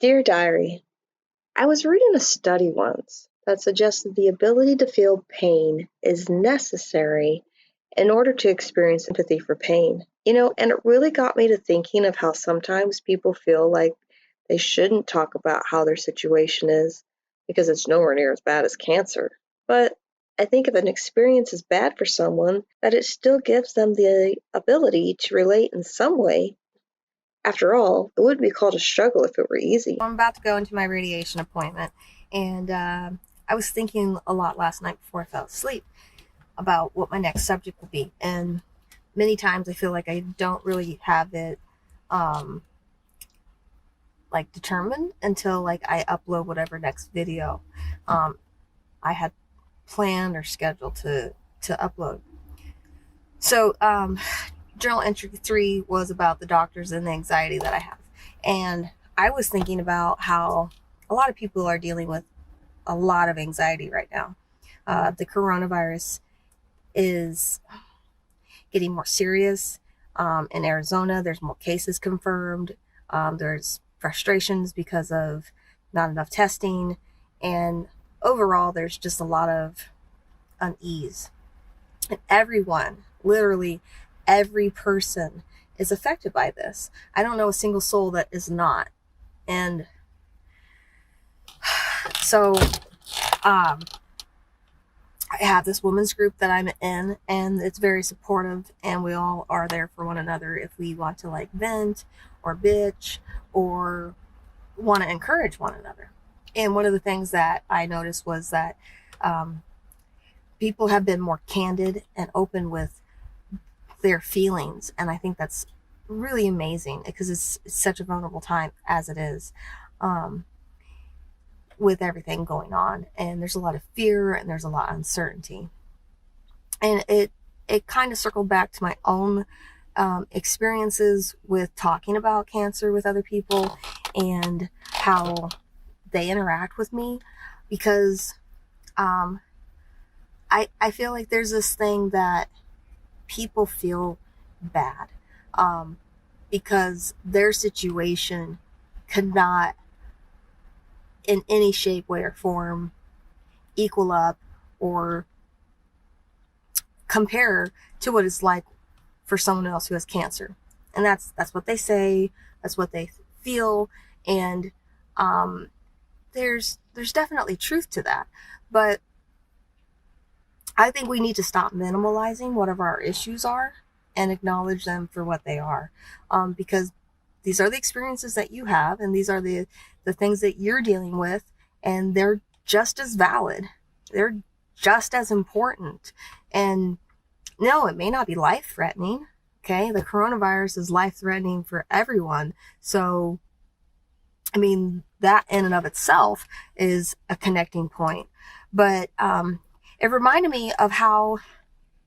Dear Diary, I was reading a study once that suggested the ability to feel pain is necessary in order to experience empathy for pain. And it really got me to thinking of how sometimes people feel like they shouldn't talk about how their situation is because it's nowhere near as bad as cancer. But I think if an experience is bad for someone, that it still gives them the ability to relate in some way. After all, it wouldn't be called a struggle if it were easy. I'm about to go into my radiation appointment, and I was thinking a lot last night before I fell asleep about what my next subject will be. And many times I feel like I don't really have it um, like determined until like I upload whatever next video um, I had planned or scheduled to upload. So journal entry 3 was about the doctors and the anxiety that I have, and I was thinking about how a lot of people are dealing with a lot of anxiety right now. The coronavirus is getting more serious. In Arizona, there's more cases confirmed. There's frustrations because of not enough testing. And overall, there's just a lot of unease. And everyone, literally every person, is affected by this. I don't know a single soul that is not. And so um, I have this women's group that I'm in, and it's very supportive, and we all are there for one another if we want to like vent or bitch or want to encourage one another. And one of the things that I noticed was that um, people have been more candid and open with their feelings, and I think that's really amazing because it's such a vulnerable time as it is. Um, with everything going on, and there's a lot of fear and there's a lot of uncertainty, and it kind of circled back to my own experiences with talking about cancer with other people and how they interact with me, because um, I feel like there's this thing that people feel bad um, because their situation cannot in any shape, way, or form equal up or compare to what it's like for someone else who has cancer. And that's what they say, that's what they feel, and um, there's definitely truth to that. But I think we need to stop minimalizing whatever our issues are and acknowledge them for what they are, because these are the experiences that you have, and these are the things that you're dealing with, and they're just as valid. They're just as important. And no, it may not be life threatening. Okay, the coronavirus is life threatening for everyone. So, I mean, that in and of itself is a connecting point. But it reminded me of how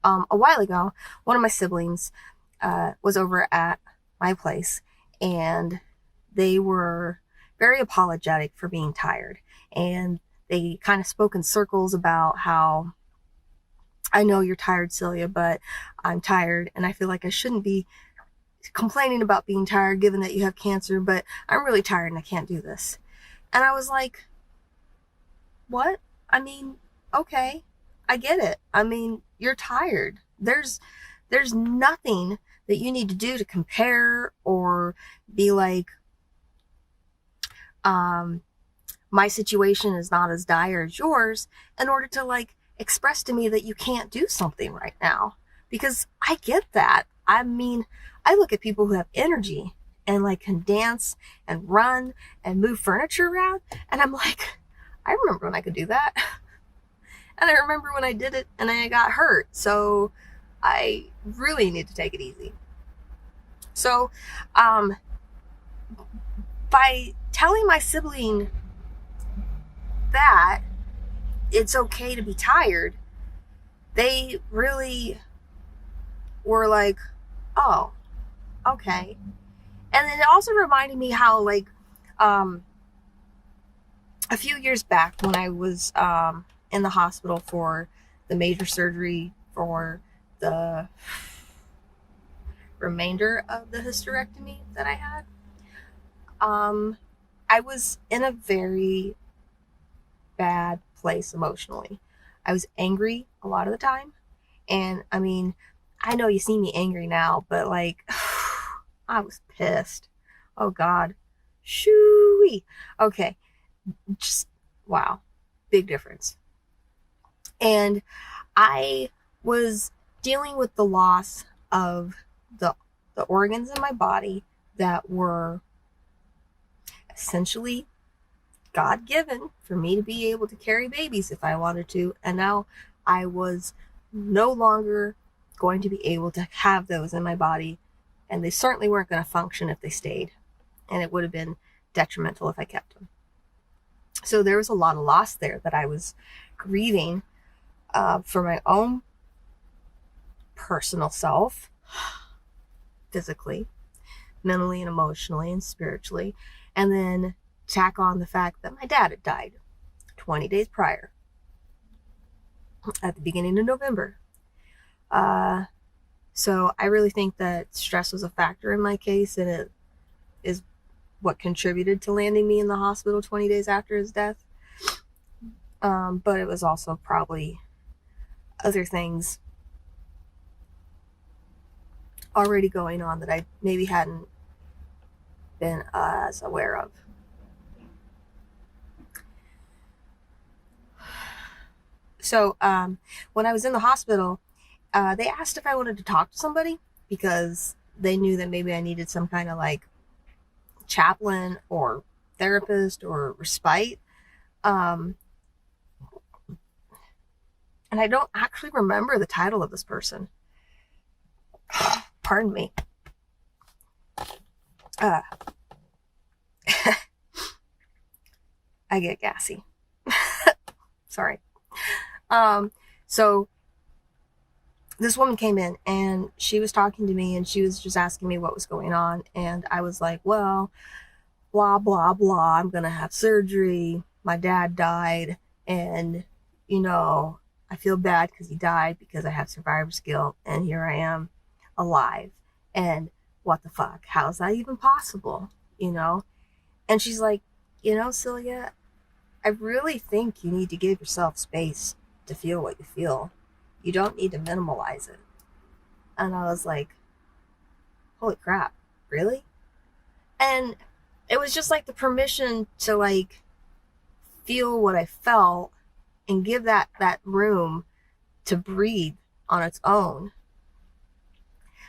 a while ago, one of my siblings was over at my place, and they were very apologetic for being tired. And they kind of spoke in circles about how, I know you're tired, Celia, but I'm tired, and I feel like I shouldn't be complaining about being tired given that you have cancer, but I'm really tired and I can't do this. And I was like, what? I mean, okay, I get it. I mean, you're tired. There's nothing that you need to do to compare or be like, um, my situation is not as dire as yours in order to like express to me that you can't do something right now. Because I get that. I mean, I look at people who have energy and like can dance and run and move furniture around, and I'm like, I remember when I could do that. And I remember when I did it and I got hurt. So I really need to take it easy. So um, by telling my sibling that it's okay to be tired, they really were like, oh, okay. And then it also reminded me how, like, um, a few years back when I was in the hospital for the major surgery for the remainder of the hysterectomy that I had, um, I was in a very bad place emotionally. I was angry a lot of the time. And I mean, I know you see me angry now, but like, I was pissed. Oh God. Shooey. Okay. Just, wow. Big difference. And I was dealing with the loss of the, the organs in my body that were essentially God given for me to be able to carry babies if I wanted to. And now I was no longer going to be able to have those in my body. And they certainly weren't going to function if they stayed. And it would have been detrimental if I kept them. So there was a lot of loss there that I was grieving for my own personal self, physically, mentally, and emotionally, and spiritually. And then tack on the fact that my dad had died 20 days prior at the beginning of November. So I really think that stress was a factor in my case, and it is what contributed to landing me in the hospital 20 days after his death. But it was also probably other things already going on that I maybe hadn't been as aware of. So when I was in the hospital, they asked if I wanted to talk to somebody because they knew that maybe I needed some kind of like chaplain or therapist or respite. And I don't actually remember the title of this person. Pardon me. I get gassy. Sorry. So this woman came in and she was talking to me and she was just asking me what was going on. And I was like, well, blah, blah, blah. I'm going to have surgery. My dad died. And, you know, I feel bad because he died because I have survivor's guilt. And here I am alive. And what the fuck? How is that even possible? You know? And she's like, you know, Celia, I really think you need to give yourself space to feel what you feel. You don't need to minimalize it. And I was like, holy crap, really? And it was just like the permission to like feel what I felt and give that room to breathe on its own.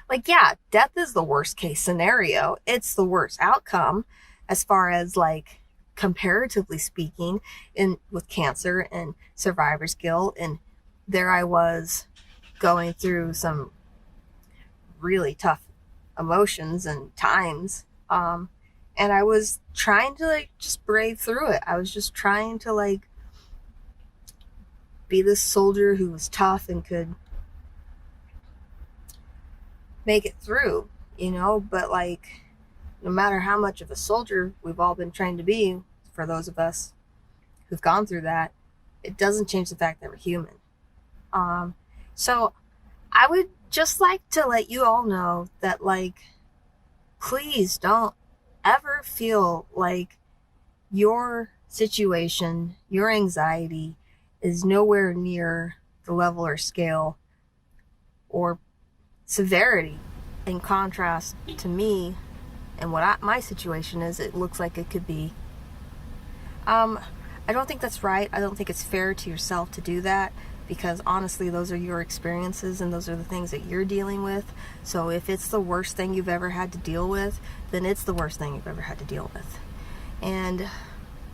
Like, yeah, death is the worst case scenario. It's the worst outcome as far as like comparatively speaking in with cancer and survivor's guilt. And there I was going through some really tough emotions and times. And I was trying to like just brave through it. I was just trying to like be this soldier who was tough and could make it through, you know, but like no matter how much of a soldier we've all been trained to be, for those of us who've gone through that, it doesn't change the fact that we're human. So I would just like to let you all know that, like, please don't ever feel like your situation, your anxiety is nowhere near the level or scale or severity in contrast to me and what my situation is. It looks like it could be. I don't think that's right. I don't think it's fair to yourself to do that, because honestly, those are your experiences and those are the things that you're dealing with. So if it's the worst thing you've ever had to deal with, then it's the worst thing you've ever had to deal with. And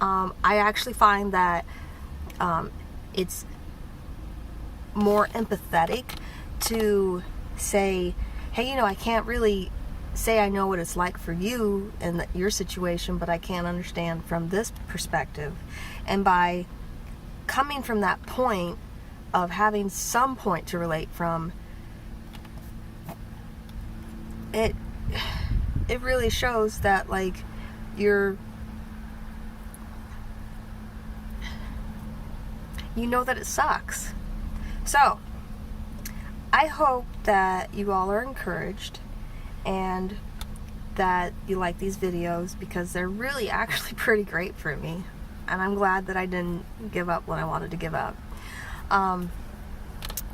I actually find that it's more empathetic to say, hey, you know, I can't really say I know what it's like for you and your situation, but I can't understand from this perspective. And by coming from that point of having some point to relate from, it really shows that like you know that it sucks. So I hope that you all are encouraged, and that you like these videos, because they're really actually pretty great for me. And I'm glad that I didn't give up when I wanted to give up.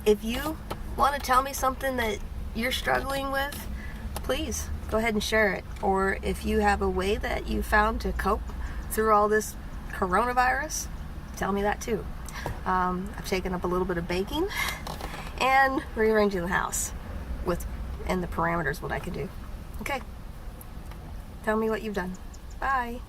If you want to tell me something that you're struggling with, please go ahead and share it. Or if you have a way that you found to cope through all this coronavirus, tell me that too. I've taken up a little bit of baking and rearranging the house within the parameters what I can do. Okay. Tell me what you've done. Bye.